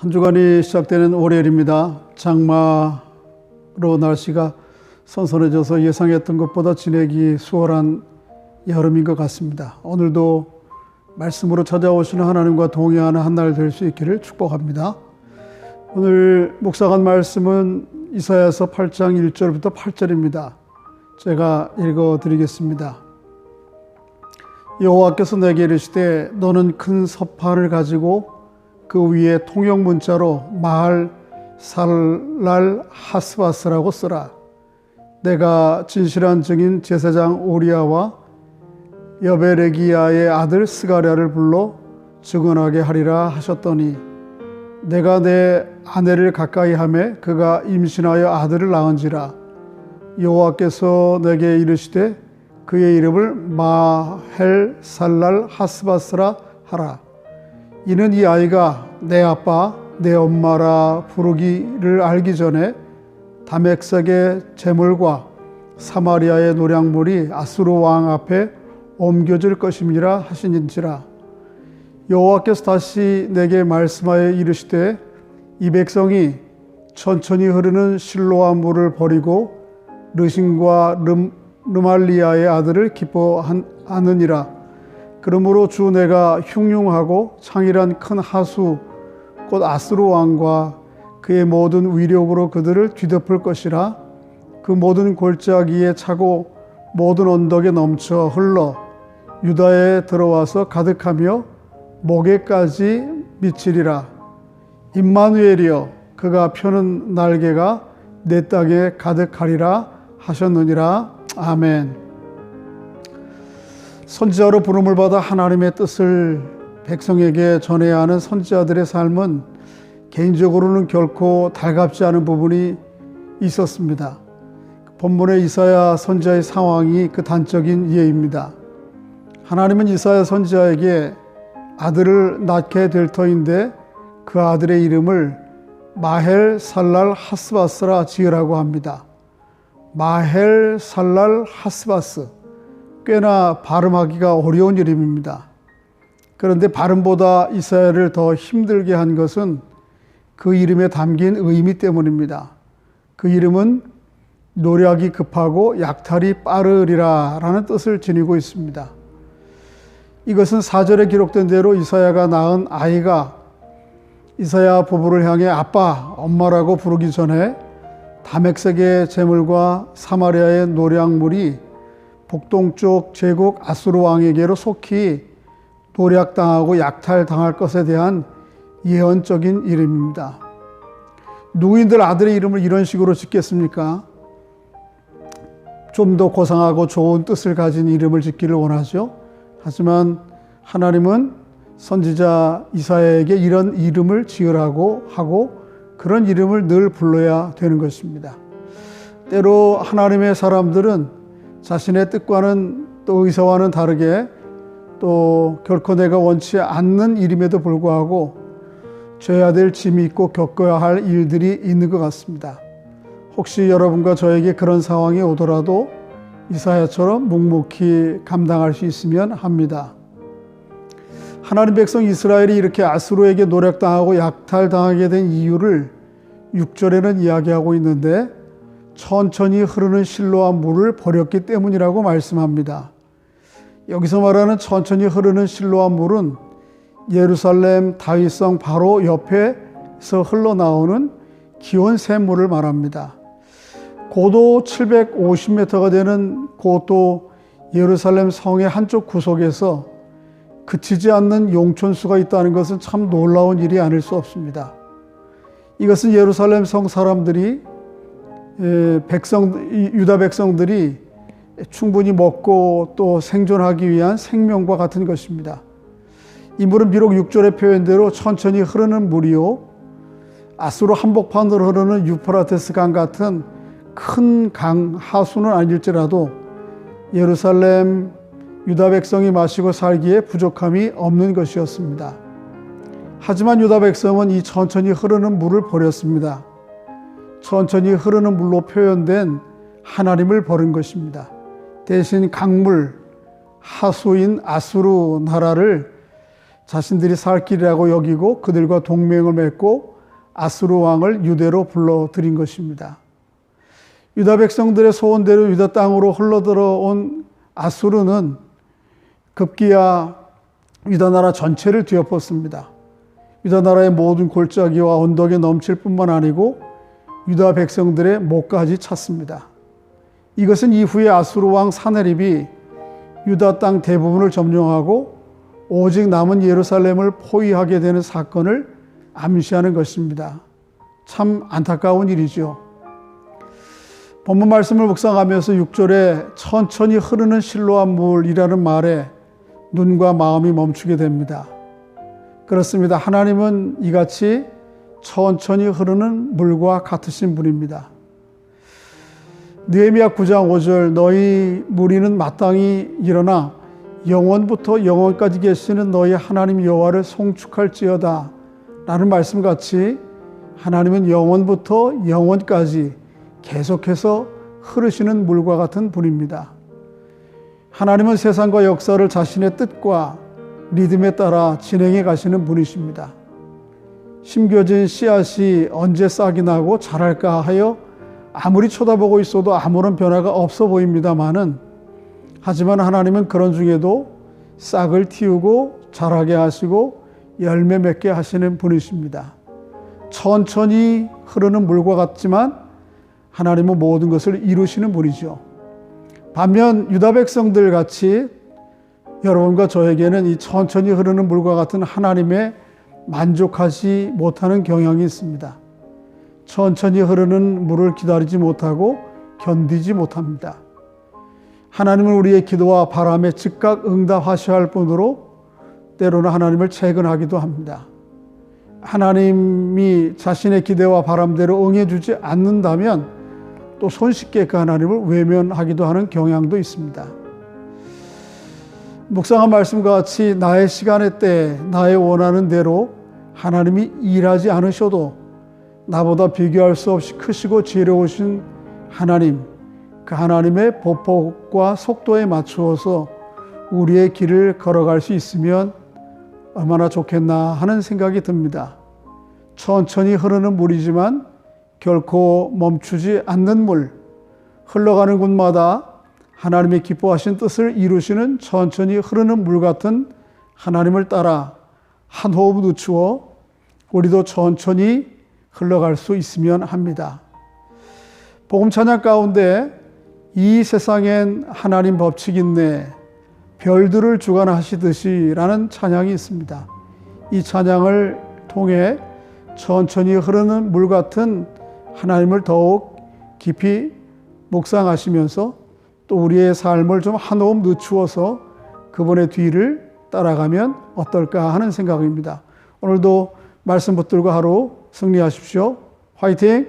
한 주간이 시작되는 월요일입니다. 장마로 날씨가 선선해져서 예상했던 것보다 지내기 수월한 여름인 것 같습니다. 오늘도 말씀으로 찾아오시는 하나님과 동행하는 한 날 될 수 있기를 축복합니다. 오늘 묵상한 말씀은 이사야서 8장 1절부터 8절입니다. 제가 읽어드리겠습니다. 여호와께서 내게 이르시되 너는 큰 서판을 가지고 그 위에 통역 문자로 마할 살랄 하스바스라고 쓰라. 내가 진실한 증인 제사장 오리아와 여베레기야의 아들 스가랴를 불러 증언하게 하리라 하셨더니 내가 내 아내를 가까이 하매 그가 임신하여 아들을 낳은지라. 여호와께서 내게 이르시되 그의 이름을 마헬 살랄 하스바스라 하라. 이는 이 아이가 내 아빠 내 엄마라 부르기를 알기 전에 다맥색의 재물과 사마리아의 노량물이 아수르 왕 앞에 옮겨질 것임이라 하시는지라. 여호와께서 다시 내게 말씀하여 이르시되 이 백성이 천천히 흐르는 실로암 물을 버리고 르신과 르말리아의 아들을 기뻐하느니라. 그러므로 주 내가 흉흉하고 창일한 큰 하수 곧 아수르 왕과 그의 모든 위력으로 그들을 뒤덮을 것이라. 그 모든 골짜기에 차고 모든 언덕에 넘쳐 흘러 유다에 들어와서 가득하며 목에까지 미치리라. 임마누엘이여 그가 펴는 날개가 내 땅에 가득하리라 하셨느니라. 아멘. 선지자로 부름을 받아 하나님의 뜻을 백성에게 전해야 하는 선지자들의 삶은 개인적으로는 결코 달갑지 않은 부분이 있었습니다. 본문의 이사야 선지자의 상황이 그 단적인 예입니다. 하나님은 이사야 선지자에게 아들을 낳게 될 터인데 그 아들의 이름을 마헬 살랄 하스바스라 지으라고 합니다. 마헬 살랄 하스바스, 꽤나 발음하기가 어려운 이름입니다. 그런데 발음보다 이사야를 더 힘들게 한 것은 그 이름에 담긴 의미 때문입니다. 그 이름은 노력이 급하고 약탈이 빠르리라 라는 뜻을 지니고 있습니다. 이것은 4절에 기록된 대로 이사야가 낳은 아이가 이사야 부부를 향해 아빠, 엄마라고 부르기 전에 다맥색의 재물과 사마리아의 노량물이 북동쪽 제국 아수르 왕에게로 속히 노략당하고 약탈당할 것에 대한 예언적인 이름입니다. 누구인들 아들의 이름을 이런 식으로 짓겠습니까? 좀 더 고상하고 좋은 뜻을 가진 이름을 짓기를 원하죠. 하지만 하나님은 선지자 이사야에게 이런 이름을 지으라고 하고 그런 이름을 늘 불러야 되는 것입니다. 때로 하나님의 사람들은 자신의 뜻과는 또 의사와는 다르게 또 결코 내가 원치 않는 일임에도 불구하고 져야 될 짐이 있고 겪어야 할 일들이 있는 것 같습니다. 혹시 여러분과 저에게 그런 상황이 오더라도 이사야처럼 묵묵히 감당할 수 있으면 합니다. 하나님 백성 이스라엘이 이렇게 아수르에게 노략당하고 약탈당하게 된 이유를 6절에는 이야기하고 있는데 천천히 흐르는 실로암 물을 버렸기 때문이라고 말씀합니다. 여기서 말하는 천천히 흐르는 실로암 물은 예루살렘 다윗성 바로 옆에서 흘러나오는 기온 샘물을 말합니다. 고도 750m가 되는 고도 예루살렘 성의 한쪽 구석에서 그치지 않는 용천수가 있다는 것은 참 놀라운 일이 아닐 수 없습니다. 이것은 예루살렘 성 사람들이 유다 백성들이 충분히 먹고 또 생존하기 위한 생명과 같은 것입니다. 이 물은 비록 6절의 표현대로 천천히 흐르는 물이요 아수르 한복판으로 흐르는 유프라테스 강 같은 큰 강 하수는 아닐지라도 예루살렘 유다 백성이 마시고 살기에 부족함이 없는 것이었습니다. 하지만 유다 백성은 이 천천히 흐르는 물을 버렸습니다. 천천히 흐르는 물로 표현된 하나님을 버린 것입니다. 대신 강물, 하수인 아수르 나라를 자신들이 살 길이라고 여기고 그들과 동맹을 맺고 아수르 왕을 유대로 불러들인 것입니다. 유다 백성들의 소원대로 유다 땅으로 흘러들어온 아수르는 급기야 유다 나라 전체를 뒤엎었습니다. 유다 나라의 모든 골짜기와 언덕에 넘칠 뿐만 아니고 유다 백성들의 목까지 찼습니다. 이것은 이후에 아수르 왕 사네립이 유다 땅 대부분을 점령하고 오직 남은 예루살렘을 포위하게 되는 사건을 암시하는 것입니다. 참 안타까운 일이죠. 본문 말씀을 묵상하면서 6절에 천천히 흐르는 실로암 물이라는 말에 눈과 마음이 멈추게 됩니다. 그렇습니다. 하나님은 이같이 천천히 흐르는 물과 같으신 분입니다. 느헤미야 9장 5절 너희 무리는 마땅히 일어나 영원부터 영원까지 계시는 너희 하나님 여호와를 송축할지어다 라는 말씀같이 하나님은 영원부터 영원까지 계속해서 흐르시는 물과 같은 분입니다. 하나님은 세상과 역사를 자신의 뜻과 리듬에 따라 진행해 가시는 분이십니다. 심겨진 씨앗이 언제 싹이 나고 자랄까 하여 아무리 쳐다보고 있어도 아무런 변화가 없어 보입니다마는 하지만 하나님은 그런 중에도 싹을 틔우고 자라게 하시고 열매 맺게 하시는 분이십니다. 천천히 흐르는 물과 같지만 하나님은 모든 것을 이루시는 분이죠. 반면 유다 백성들 같이 여러분과 저에게는 이 천천히 흐르는 물과 같은 하나님에 만족하지 못하는 경향이 있습니다. 천천히 흐르는 물을 기다리지 못하고 견디지 못합니다. 하나님은 우리의 기도와 바람에 즉각 응답하셔야 할 뿐으로 때로는 하나님을 채근하기도 합니다. 하나님이 자신의 기대와 바람대로 응해주지 않는다면 또 손쉽게 그 하나님을 외면하기도 하는 경향도 있습니다. 묵상한 말씀과 같이 나의 시간의 때에 나의 원하는 대로 하나님이 일하지 않으셔도 나보다 비교할 수 없이 크시고 지혜로우신 하나님, 그 하나님의 보폭과 속도에 맞추어서 우리의 길을 걸어갈 수 있으면 얼마나 좋겠나 하는 생각이 듭니다. 천천히 흐르는 물이지만 결코 멈추지 않는 물, 흘러가는 곳마다 하나님의 기뻐하신 뜻을 이루시는 천천히 흐르는 물 같은 하나님을 따라 한 호흡 늦추어 우리도 천천히 흘러갈 수 있으면 합니다. 복음 찬양 가운데 이 세상엔 하나님 법칙 있네 별들을 주관하시듯이 라는 찬양이 있습니다. 이 찬양을 통해 천천히 흐르는 물 같은 하나님을 더욱 깊이 묵상하시면서 또 우리의 삶을 좀 한 호흡 늦추어서 그분의 뒤를 따라가면 어떨까 하는 생각입니다. 오늘도 말씀 붙들고 하루 승리하십시오. 화이팅!